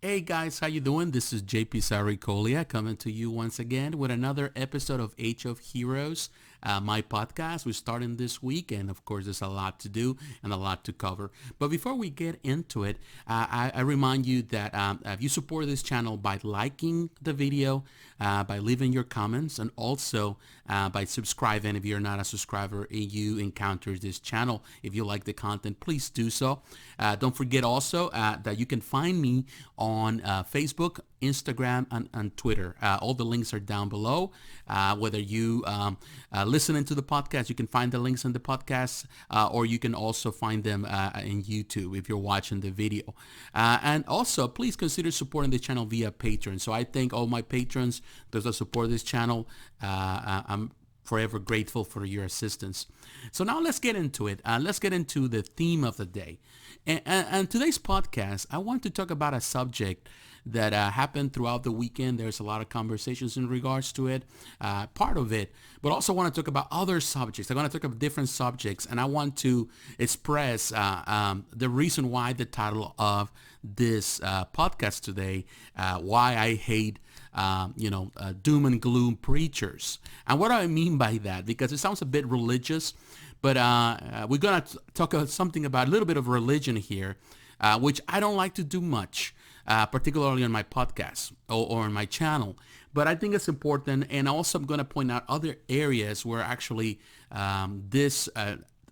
Hey guys, how you doing? This is JP Saricolia coming to you once again with another episode of Age of Heroes, my podcast. We're starting this week, and of course, there's a lot to do and a lot to cover. But before we get into it, I remind you that if you support this channel by liking the video, by leaving your comments, and also by subscribing if you're not a subscriber and you encounter this channel. If you like the content, please do so. Don't forget also that you can find me on Facebook, Instagram, and Twitter. All the links are down below. Whether you listening to the podcast, you can find the links in the podcast, or you can also find them in YouTube if you're watching the video. And also, please consider supporting the channel via Patreon. So I thank all my patrons, those that support this channel. I'm forever grateful for your assistance. So now let's get into it. Let's get into the theme of the day. And today's podcast, I want to talk about a subject that happened throughout the weekend. There's a lot of conversations in regards to it, part of it, but also want to talk about other subjects. I want to talk about different subjects, and I want to express the reason why the title of this podcast today, why I hate doom and gloom preachers. And what do I mean by that? Because it sounds a bit religious, but we're going to talk something about a little bit of religion here, which I don't like to do much, particularly on my podcast or on my channel. But I think it's important, and also I'm going to point out other areas where actually this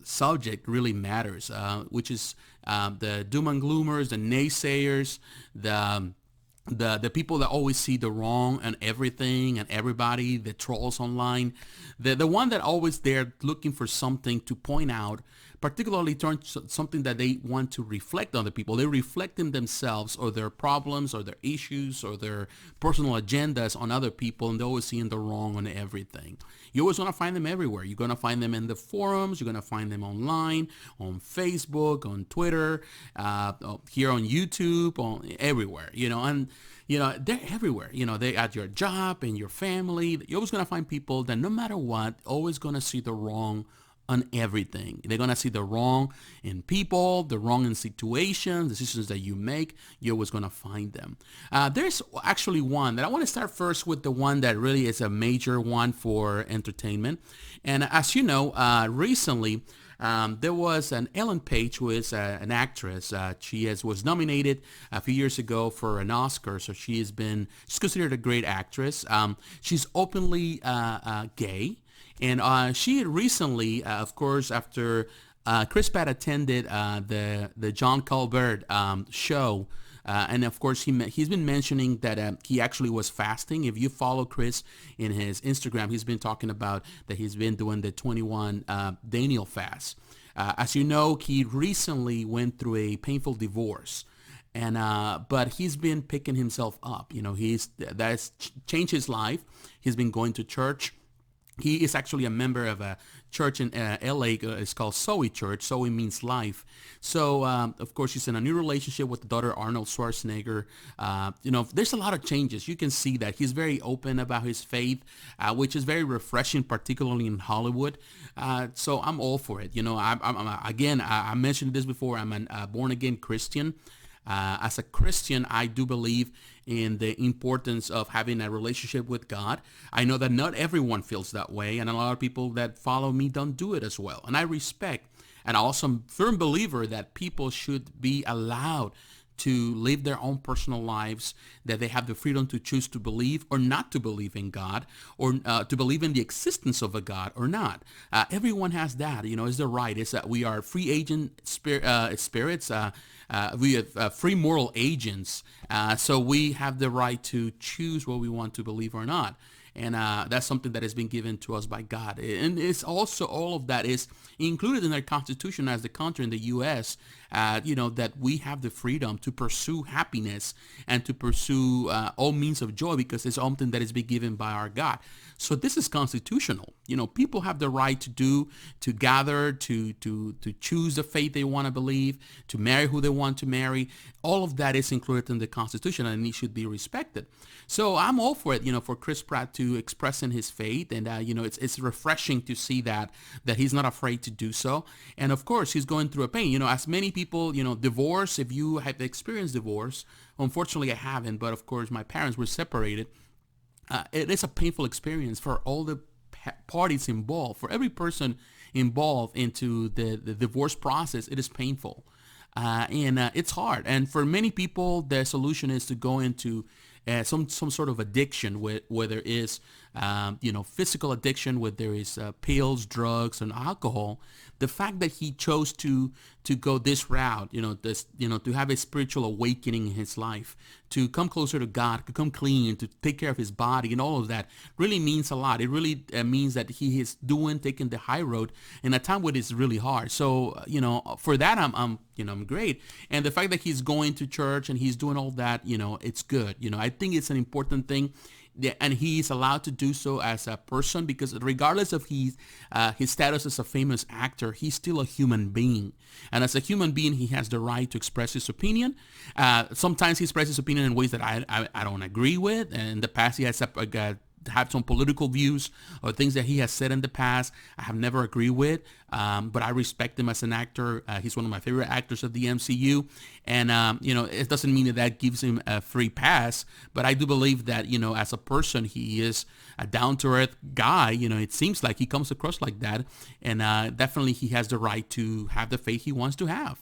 subject really matters, which is the doom and gloomers, the naysayers, the people that always see the wrong and everything and everybody, the trolls online, the one that always there looking for something to point out, particularly something that they want to reflect on the people. They reflect in themselves or their problems or their issues or their personal agendas on other people, and they're always seeing the wrong on everything. You're always going to find them everywhere. You're going to find them in the forums. You're going to find them online, on Facebook, on Twitter, here on YouTube, everywhere, and they're everywhere. They at your job, in your family. You're always going to find people that no matter what, always going to see the wrong on everything. They're going to see the wrong in people, the wrong in situations, decisions that you make. You're always going to find them. There's actually one that I want to start first with, the one that really is a major one for entertainment. And as you know, recently, there was an Ellen Page, who is an actress. She was nominated a few years ago for an Oscar, so she's considered a great actress. She's openly gay, and she recently, of course, after Chris Pratt attended the John Colbert show. And of course, he's been mentioning that he actually was fasting. If you follow Chris in his Instagram, he's been talking about that he's been doing the 21 Daniel fast. As you know, he recently went through a painful divorce, and but he's been picking himself up. That's changed his life. He's been going to church. He is actually a member of a church in LA. It's called Zoe Church. Zoe means life. So, of course, he's in a new relationship with the daughter Arnold Schwarzenegger. There's a lot of changes. You can see that he's very open about his faith, which is very refreshing, particularly in Hollywood. So I'm all for it. I mentioned this before. I'm a born-again Christian. As a Christian, I do believe in the importance of having a relationship with God. I know that not everyone feels that way, and a lot of people that follow me don't do it as well. And I respect, and I'm also a firm believer that people should be allowed to live their own personal lives, that they have the freedom to choose to believe or not to believe in God, or to believe in the existence of a God or not. Everyone has that, is the right. It's that we are free agent spirits. We have free moral agents. So we have the right to choose what we want to believe or not. And that's something that has been given to us by God. And it's also, all of that is included in our Constitution as the country in the U.S., that we have the freedom to pursue happiness and to pursue all means of joy, because it's something that has been given by our God. So this is constitutional. People have the right to gather, to choose the faith they want to believe, to marry who they want to marry. All of that is included in the Constitution, and it should be respected. So I'm all for it, for Chris Pratt to express in his faith, and it's refreshing to see that he's not afraid to do so. And of course, he's going through a pain. As many people people, divorce, if you have experienced divorce, unfortunately I haven't, but of course my parents were separated. It is a painful experience for all the parties involved, for every person involved into the divorce process. It is painful. And it's hard. And for many people, the solution is to go into some sort of addiction, whether it is physical addiction, whether there is pills, drugs, and alcohol. The fact that he chose to go this route, to have a spiritual awakening in his life, to come closer to God, to come clean, to take care of his body, and all of that really means a lot. It really means that he is taking the high road in a time when it's really hard. So, for that, I'm great. And the fact that he's going to church and he's doing all that, it's good. I think it's an important thing. And he's allowed to do so as a person, because regardless of his status as a famous actor, he's still a human being. And as a human being, he has the right to express his opinion. Sometimes he expresses his opinion in ways that I don't agree with. And in the past, he has have some political views or things that he has said in the past I have never agreed with, but I respect him as an actor. He's one of my favorite actors of the MCU, and it doesn't mean that gives him a free pass, but I do believe that as a person, he is a down-to-earth guy. It seems like he comes across like that, and definitely he has the right to have the faith he wants to have.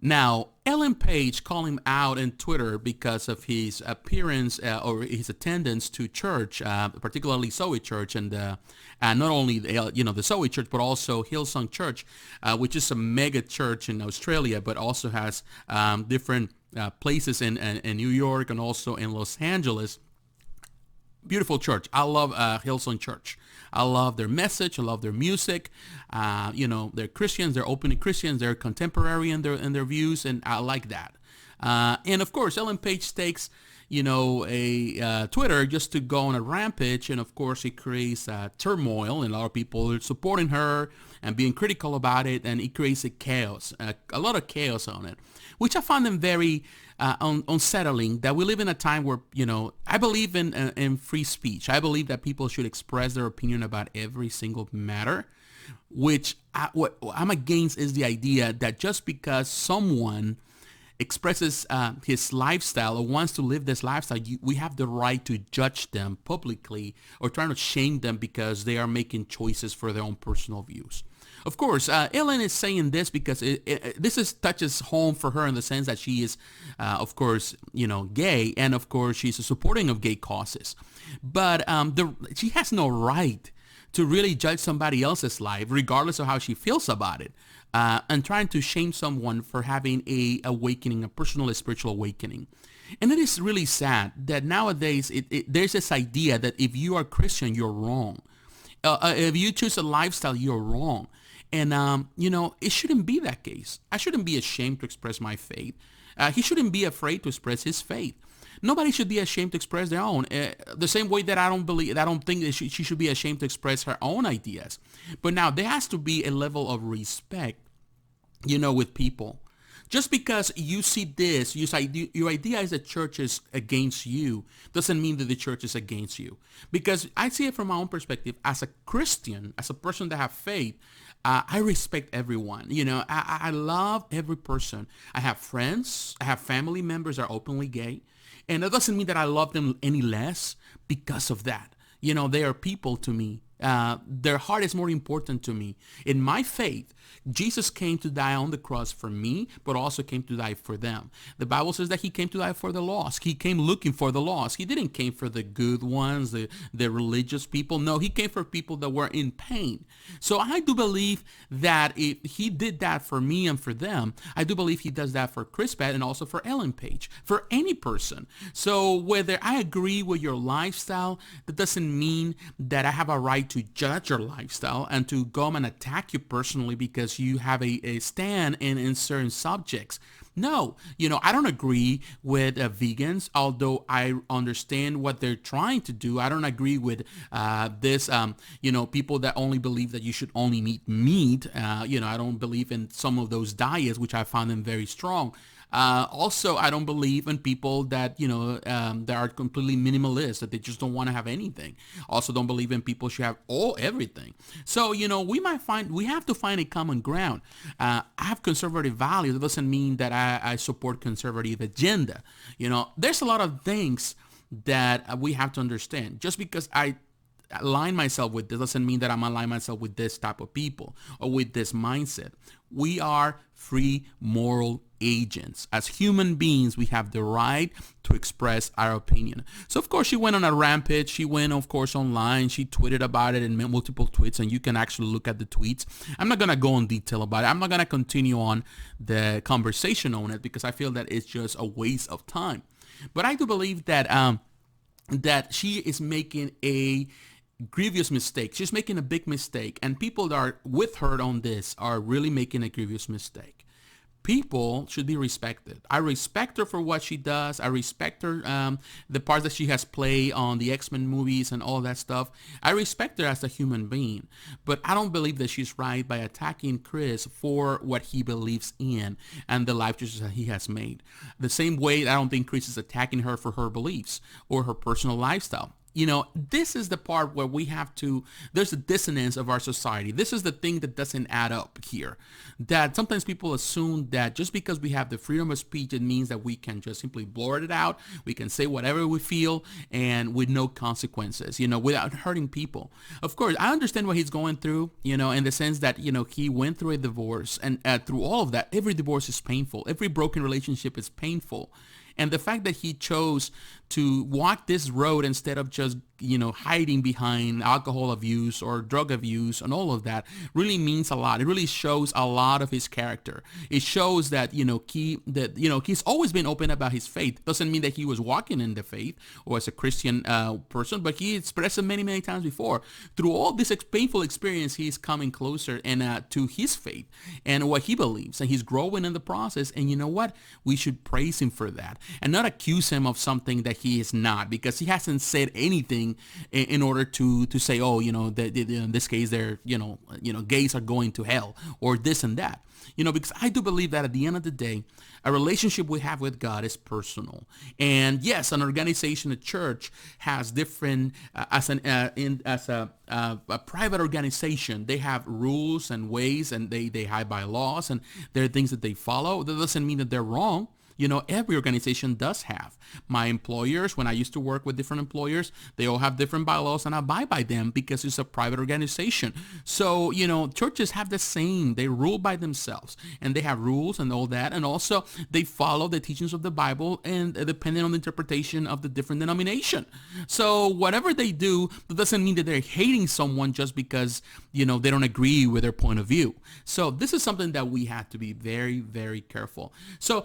Now, Ellen Page called him out on Twitter because of his appearance or his attendance to church, particularly Zoe Church, and not only the Zoe Church, but also Hillsong Church, which is a mega church in Australia, but also has different places in New York and also in Los Angeles. Beautiful church. I love Hillsong Church. I love their message. I love their music. They're Christians. They're openly Christians. They're contemporary in their views, and I like that. And of course, Ellen Page takes a Twitter just to go on a rampage, and of course, it creates turmoil, and a lot of people are supporting her and being critical about it, and it creates a lot of chaos on it, which I find them very unsettling. That we live in a time where I believe in free speech. I believe that people should express their opinion about every single matter. What I'm against is the idea that just because someone expresses his lifestyle or wants to live this lifestyle, we have the right to judge them publicly or trying to shame them because they are making choices for their own personal views. Of course, Ellen is saying this because this touches home for her in the sense that she is, of course, gay, and of course she's supporting of gay causes. But she has no right to really judge somebody else's life, regardless of how she feels about it, and trying to shame someone for having a personal spiritual awakening. And it is really sad that nowadays there's this idea that if you are Christian, you're wrong. If you choose a lifestyle, you're wrong. And, it shouldn't be that case. I shouldn't be ashamed to express my faith. He shouldn't be afraid to express his faith. Nobody should be ashamed to express their own. The same way that I don't think that she should be ashamed to express her own ideas. But now there has to be a level of respect, with people. Just because you see this, your idea is that church is against you, doesn't mean that the church is against you. Because I see it from my own perspective. As a Christian, as a person that have faith, I respect everyone. I love every person. I have friends. I have family members that are openly gay. And that doesn't mean that I love them any less because of that. They are people to me. Their heart is more important to me. In my faith, Jesus came to die on the cross for me, but also came to die for them. The Bible says that he came to die for the lost. He came looking for the lost. He didn't came for the good ones, the religious people. No, he came for people that were in pain. So I do believe that if he did that for me and for them, I do believe he does that for Chris Pratt and also for Ellen Page, for any person. So whether I agree with your lifestyle, that doesn't mean that I have a right to judge your lifestyle and to go and attack you personally because you have a stand in certain subjects. No, I don't agree with vegans, although I understand what they're trying to do. I don't agree with this, people that only believe that you should only eat meat. I don't believe in some of those diets, which I find them very strong. Also, I don't believe in people that, that are completely minimalist, that they just don't want to have anything. Also, don't believe in people should have everything. So, we have to find a common ground. I have conservative values. It doesn't mean that I support conservative agenda. There's a lot of things that we have to understand. Just because I align myself with this doesn't mean that I'm align myself with this type of people or with this mindset. We are free moral agents. As human beings, we have the right to express our opinion. So of course she went on a rampage. She went, of course, online. She tweeted about it in multiple tweets, and you can actually look at the tweets. I'm not going to go in detail about it. I'm not going to continue on the conversation on it because I feel that it's just a waste of time. But I do believe that that she is making a grievous mistake. She's making a big mistake, and people that are with her on this are really making a grievous mistake. People should be respected. I respect her for what she does. I respect her, the parts that she has played on the X-Men movies and all that stuff. I respect her as a human being, but I don't believe that she's right by attacking Chris for what he believes in and the life choices that he has made. The same way I don't think Chris is attacking her for her beliefs or her personal lifestyle. This is the part where there's a dissonance of our society. This is the thing that doesn't add up here. That sometimes people assume that just because we have the freedom of speech, it means that we can just simply blurt it out. We can say whatever we feel and with no consequences, without hurting people. Of course, I understand what he's going through, in the sense that, he went through a divorce, and through all of that, every divorce is painful. Every broken relationship is painful. And the fact that he chose to walk this road instead of just, hiding behind alcohol abuse or drug abuse and all of that really means a lot. It really shows a lot of his character. It shows that, he's always been open about his faith. Doesn't mean that he was walking in the faith or as a Christian person, but he expressed it many, many times before. Through all this painful experience, he's coming closer and to his faith and what he believes, and he's growing in the process. And you know what? We should praise him for that and not accuse him of something that he is not, because he hasn't said anything in order to say, that in this case they're, gays are going to hell or this and that. Because I do believe that at the end of the day, a relationship we have with God is personal. And yes, an organization, a church, has different, as a private organization, they have rules and ways, and they abide by laws, and there are things that they follow. That doesn't mean that they're wrong. Every organization does have. My employers, when I used to work with different employers, they all have different bylaws, and I abide by them because it's a private organization. So, churches have the same. They rule by themselves, and they have rules and all that. And also, they follow the teachings of the Bible, and depending on the interpretation of the different denomination. So, whatever they do, that doesn't mean that they're hating someone just because, they don't agree with their point of view. So, this is something that we have to be very, very careful. So,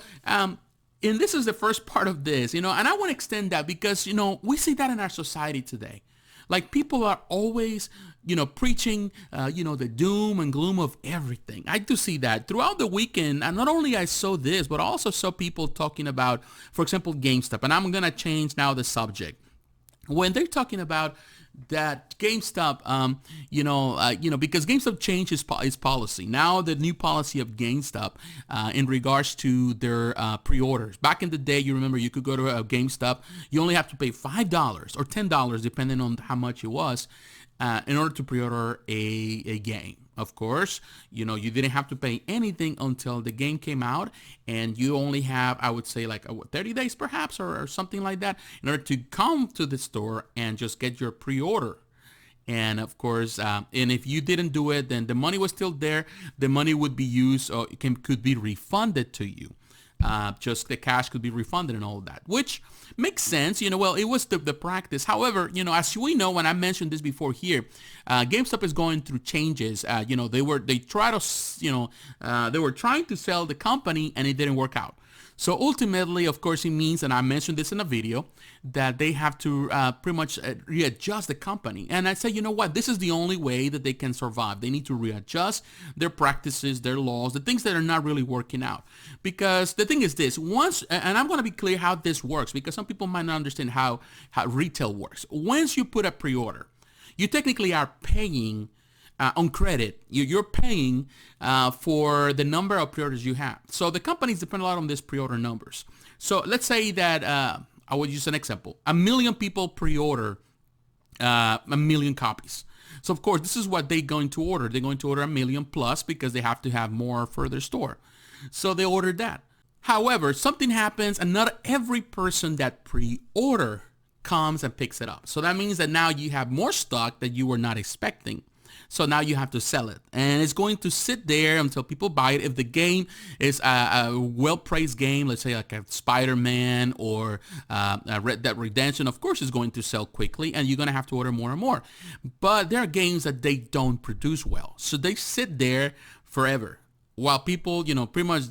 and this is the first part of this, and I want to extend that because, we see that in our society today. Like, people are always, preaching, the doom and gloom of everything. I do see that throughout the weekend. And not only I saw this, but I also saw people talking about, for example, GameStop. And I'm going to change now the subject. When they're talking about that GameStop, because GameStop changed its policy. Now the new policy of GameStop in regards to their pre-orders. Back in the day, you remember you could go to a GameStop. You only have to pay $5 or $10, depending on how much it was, in order to pre-order a game. Of course, you didn't have to pay anything until the game came out, and you only have, I would say, like 30 days perhaps or something like that in order to come to the store and just get your pre-order. And of course, and if you didn't do it, then the money was still there. The money would be used or could be refunded to you. Just the cash could be refunded and all that, which makes sense. Well, it was the practice. However, as we know, when I mentioned this before here, GameStop is going through changes. They were trying to sell the company, and it didn't work out. So ultimately, of course, it means, and I mentioned this in a video, that they have to pretty much readjust the company. And I say, you know what? This is the only way that they can survive. They need to readjust their practices, their laws, the things that are not really working out. Because the thing is this, and I'm going to be clear how this works, because some people might not understand how retail works. Once you put a pre-order, you technically are paying on credit. You're paying for the number of pre-orders you have. So the companies depend a lot on these pre-order numbers. So let's say that I would use an example. 1 million people pre-order 1 million copies. So of course, this is what they're going to order. They're going to order 1 million plus because they have to have more for their store. So they ordered that. However, something happens and not every person that pre-order comes and picks it up. So that means that now you have more stock that you were not expecting. So now you have to sell it. And it's going to sit there until people buy it. If the game is a well-praised game, let's say like a Spider-Man or a Red Dead Redemption, of course it's going to sell quickly and you're going to have to order more and more. But there are games that they don't produce well. So they sit there forever while people, pretty much,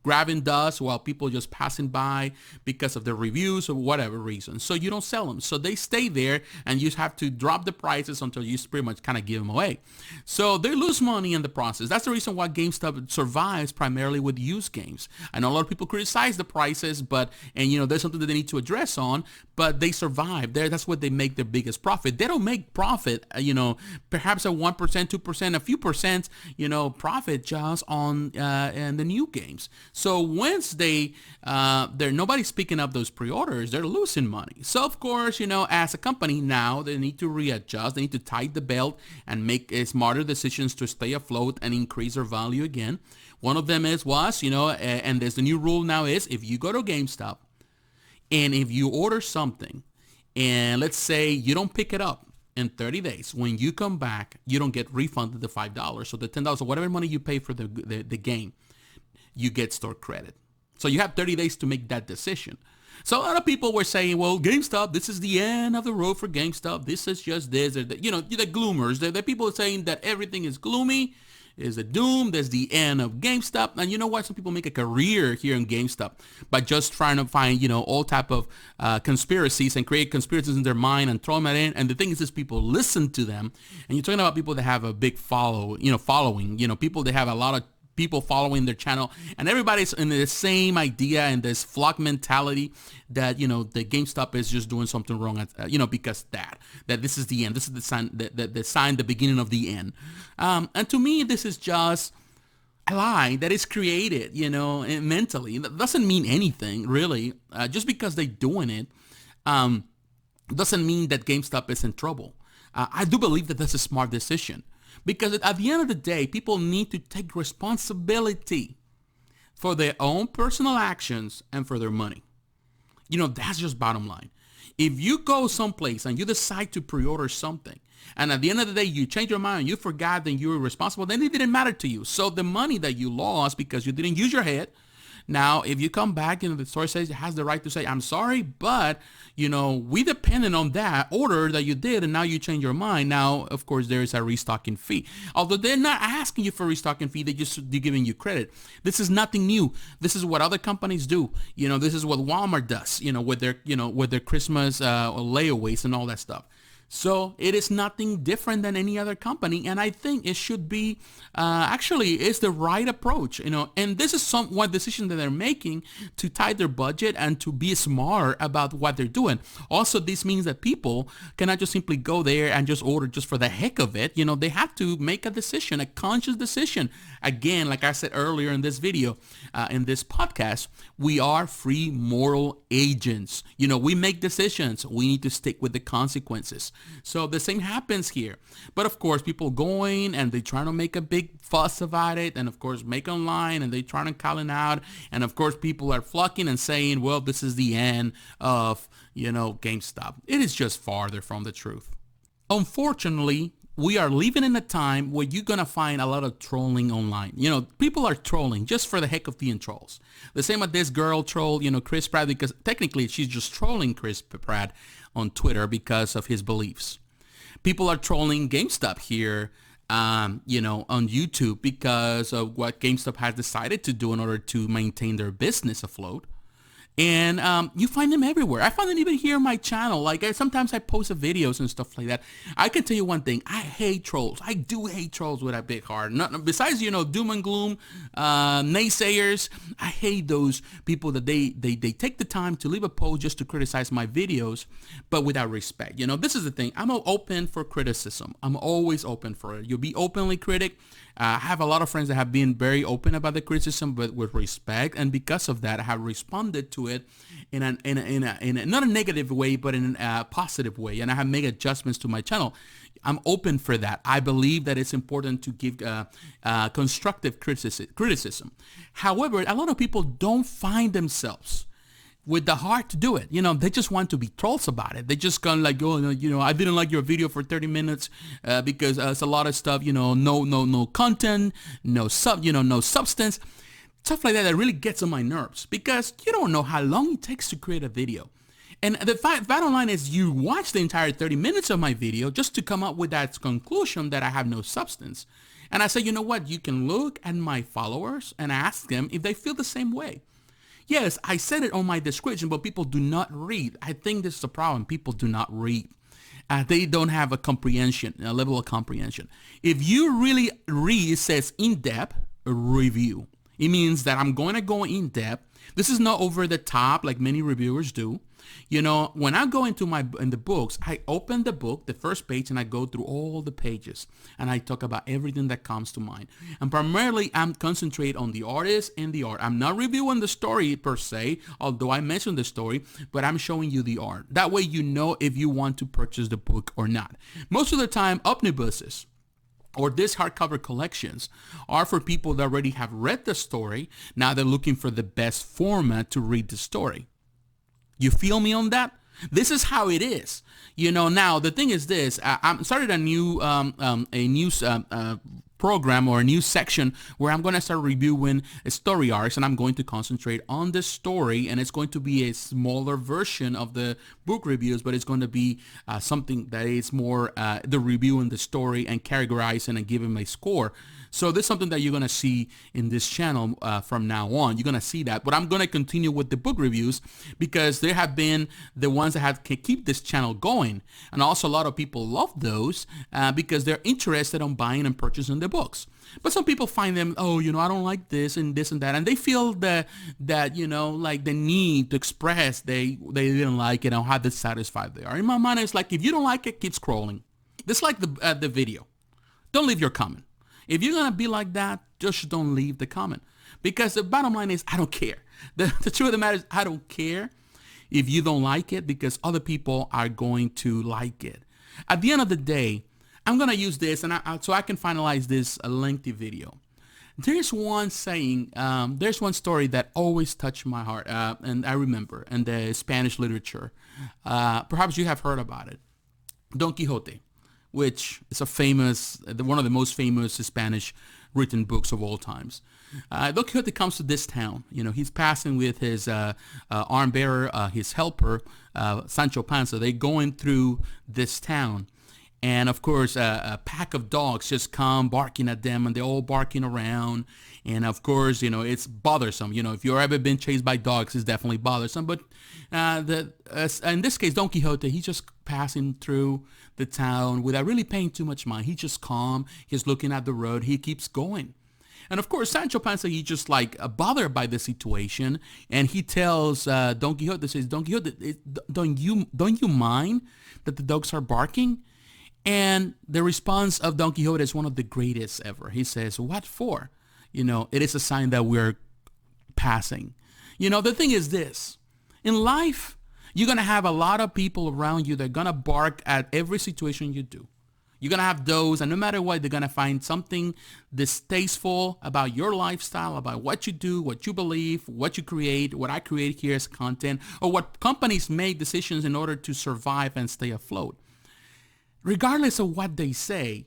grabbing dust while people just passing by because of their reviews or whatever reason. So you don't sell them. So they stay there and you have to drop the prices until you pretty much kind of give them away. So they lose money in the process. That's the reason why GameStop survives primarily with used games. I know a lot of people criticize the prices, and there's something that they need to address on, but they survive there. That's what they make their biggest profit. They don't make profit, perhaps a 1%, 2%, a few percent, profit just on the new games. So once they're nobody's picking up those pre-orders, they're losing money. So of course, as a company now, they need to readjust. They need to tighten the belt and make smarter decisions to stay afloat and increase their value again. One of them and there's the new rule now is if you go to GameStop and if you order something and let's say you don't pick it up in 30 days, when you come back, you don't get refunded the $5. So the $10 or whatever money you pay for the game, you get store credit. So you have 30 days to make that decision. So a lot of people were saying, well, GameStop, this is the end of the road for GameStop. This is just this. Or the gloomers. The people are saying that everything is gloomy, is a doom. There's the end of GameStop. And you know what? Some people make a career here in GameStop by just trying to find, all type of conspiracies and create conspiracies in their mind and throw them in. And the thing is people listen to them. And you're talking about people that have a big following, people that have a lot of people following their channel, and everybody's in the same idea and this flock mentality that the GameStop is just doing something wrong, because that this is the end. This is the sign, the beginning of the end. And to me, this is just a lie that is created, mentally. That doesn't mean anything really. Just because they're doing it, doesn't mean that GameStop is in trouble. I do believe that that's a smart decision. Because at the end of the day, people need to take responsibility for their own personal actions and for their money. That's just bottom line. If you go someplace and you decide to pre-order something, and at the end of the day, you change your mind and you forgot that you were responsible, then it didn't matter to you. So the money that you lost because you didn't use your head, now, if you come back, the store says it has the right to say, I'm sorry, but, we depended on that order that you did, and now you change your mind. Now, of course, there is a restocking fee. Although they're not asking you for a restocking fee, they're giving you credit. This is nothing new. This is what other companies do. This is what Walmart does, with their Christmas layaways and all that stuff. So it is nothing different than any other company, and I think it should be actually is the right approach, and this is one decision that they're making to tighten their budget and to be smart about what they're doing. Also, this means that people cannot just simply go there and just order just for the heck of it. They have to make a decision, a conscious decision. Again, like I said earlier in this video, in this podcast, we are free moral agents. We make decisions. We need to stick with the consequences. So the same happens here. But of course, people going and they trying to make a big fuss about it, and of course make online, and they trying to call it out, and of course people are flocking and saying, well, this is the end of GameStop. It is just farther from the truth. Unfortunately, we are living in a time where you're going to find a lot of trolling online. People are trolling just for the heck of being trolls. The same with this girl troll, Chris Pratt, because technically she's just trolling Chris Pratt on Twitter because of his beliefs. People are trolling GameStop here, on YouTube because of what GameStop has decided to do in order to maintain their business afloat. And you find them everywhere. I find them even here on my channel. Like sometimes I post videos and stuff like that. I can tell you one thing. I hate trolls. I do hate trolls with a big heart. Besides, doom and gloom, naysayers. I hate those people that they take the time to leave a post just to criticize my videos, but without respect. This is the thing. I'm open for criticism. I'm always open for it. You'll be openly critic. I have a lot of friends that have been very open about the criticism, but with respect, and because of that, I have responded to it in a not a negative way, but in a positive way, and I have made adjustments to my channel. I'm open for that. I believe that it's important to give constructive criticism. However, a lot of people don't find themselves with the heart to do it. They just want to be trolls about it. They just kind of like, oh, I didn't like your video for 30 minutes because it's a lot of stuff, no content, no substance, stuff like that really gets on my nerves because you don't know how long it takes to create a video. And the bottom line is you watch the entire 30 minutes of my video just to come up with that conclusion that I have no substance. And I say, you know what? You can look at my followers and ask them if they feel the same way. Yes, I said it on my description, but people do not read. I think this is the problem. People do not read. They don't have a level of comprehension. If you really read, it says in-depth review. It means that I'm going to go in depth. This is not over the top like many reviewers do. When I go in the books, I open the book, the first page, and I go through all the pages and I talk about everything that comes to mind. And primarily, I'm concentrate on the artist and the art. I'm not reviewing the story per se, although I mentioned the story, but I'm showing you the art. That way, you know if you want to purchase the book or not. Most of the time, omnibuses or these hardcover collections are for people that already have read the story. Now they're looking for the best format to read the story. You feel me on that? This is how it is. Now the thing is this, I started a new program or a new section where I'm going to start reviewing story arcs, and I'm going to concentrate on the story, and it's going to be a smaller version of the book reviews, but it's going to be something that is more the reviewing the story and categorizing and giving my score. So this is something that you're going to see in this channel from now on. You're going to see that. But I'm going to continue with the book reviews because they have been the ones that have keep this channel going. And also a lot of people love those because they're interested in buying and purchasing the books. But some people find them, I don't like this and that. And they feel that like the need to express they didn't like it and how dissatisfied they are. In my mind, it's like, if you don't like it, keep scrolling. Just like the video. Don't leave your comment. If you're going to be like that, just don't leave the comment. Because the bottom line is, I don't care. The truth of the matter is, I don't care if you don't like it because other people are going to like it. At the end of the day, I'm going to use this so I can finalize this lengthy video. There's one saying, there's one story that always touched my heart, and I remember in the Spanish literature. Perhaps you have heard about it. Don Quixote, which is one of the most famous Spanish written books of all times. Don Quixote comes to this town. He's passing with his arm bearer, his helper, Sancho Panza. They're going through this town. And of course, a pack of dogs just come barking at them, and they're all barking around. And of course, it's bothersome. If you've ever been chased by dogs, it's definitely bothersome. But in this case, Don Quixote, he's just passing through the town without really paying too much mind. He's just calm. He's looking at the road. He keeps going. And of course, Sancho Panza, he's just like bothered by the situation. And he tells Don Quixote, says, Don Quixote, don't you mind that the dogs are barking? And the response of Don Quixote is one of the greatest ever. He says, what for? It is a sign that we're passing. The thing is this. In life, you're going to have a lot of people around you that are going to bark at every situation you do. You're going to have those, and no matter what, they're going to find something distasteful about your lifestyle, about what you do, what you believe, what you create, what I create here as content, or what companies make decisions in order to survive and stay afloat. Regardless of what they say,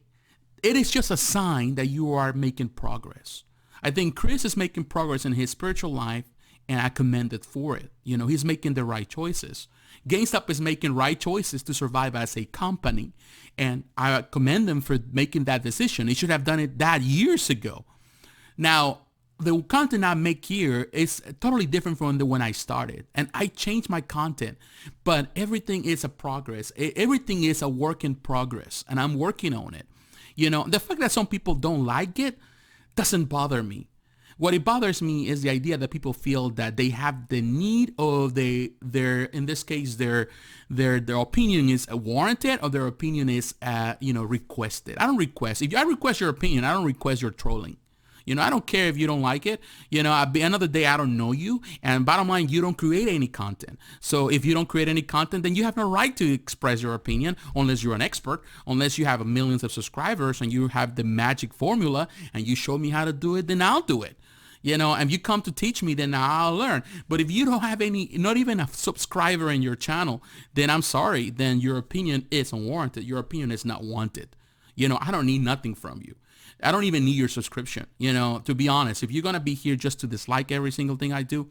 it is just a sign that you are making progress. I think Chris is making progress in his spiritual life, and I commend it for it. He's making the right choices. GameStop is making right choices to survive as a company, and I commend them for making that decision. He should have done it that years ago. Now, the content I make here is totally different from the when I started, and I changed my content, but everything is a progress. Everything is a work in progress, and I'm working on it. The fact that some people don't like it doesn't bother me. What it bothers me is the idea that people feel that they have the need, or their in this case their opinion is warranted, or their opinion is requested. I don't request. If I request your opinion, I don't request your trolling. I don't care if you don't like it. At the end of the day, I don't know you. And bottom line, you don't create any content. So if you don't create any content, then you have no right to express your opinion unless you're an expert, unless you have millions of subscribers and you have the magic formula and you show me how to do it, then I'll do it. And you come to teach me, then I'll learn. But if you don't have not even a subscriber in your channel, then I'm sorry, then your opinion is unwarranted. Your opinion is not wanted. I don't need nothing from you. I don't even need your subscription. To be honest, if you're going to be here just to dislike every single thing I do,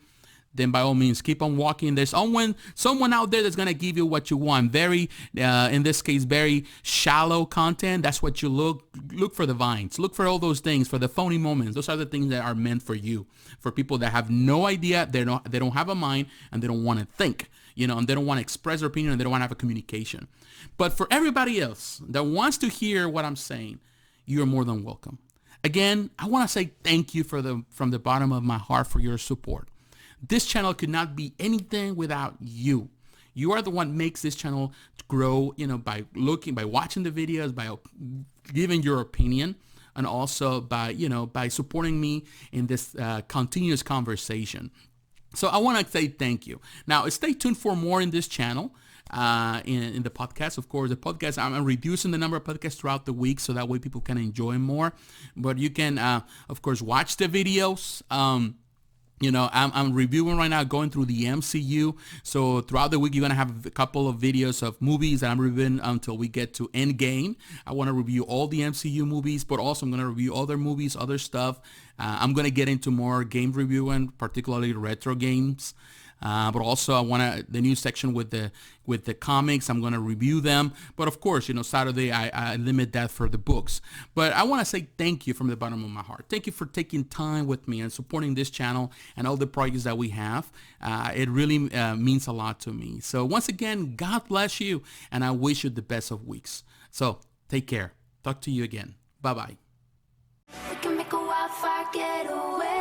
then by all means, keep on walking. There's someone out there that's going to give you what you want. In this case, very shallow content. That's what you look for, the vines. Look for all those things, for the phony moments. Those are the things that are meant for you, for people that have no idea, they don't have a mind, and they don't want to think, and they don't want to express their opinion, and they don't want to have a communication. But for everybody else that wants to hear what I'm saying, you're more than welcome. Again, I want to say thank you from the bottom of my heart for your support. This channel could not be anything without you. You are the one makes this channel grow, by watching the videos, by giving your opinion, and also by supporting me in this continuous conversation. So I want to say thank you. Now, stay tuned for more in this channel. In the podcast, of course, I'm reducing the number of podcasts throughout the week so that way people can enjoy more. But you can, of course, watch the videos. I'm reviewing right now, going through the MCU. So throughout the week, you're going to have a couple of videos of movies that I'm reviewing until we get to Endgame. I want to review all the MCU movies, but also I'm going to review other movies, other stuff. I'm going to get into more game reviewing, particularly retro games. But also I want the new section with the comics. I'm going to review them. But of course, Saturday I limit that for the books. But I want to say thank you from the bottom of my heart. Thank you for taking time with me and supporting this channel and all the projects that we have. It really means a lot to me. So once again, God bless you, and I wish you the best of weeks. So take care. Talk to you again. Bye-bye. We can make a wildfire get away.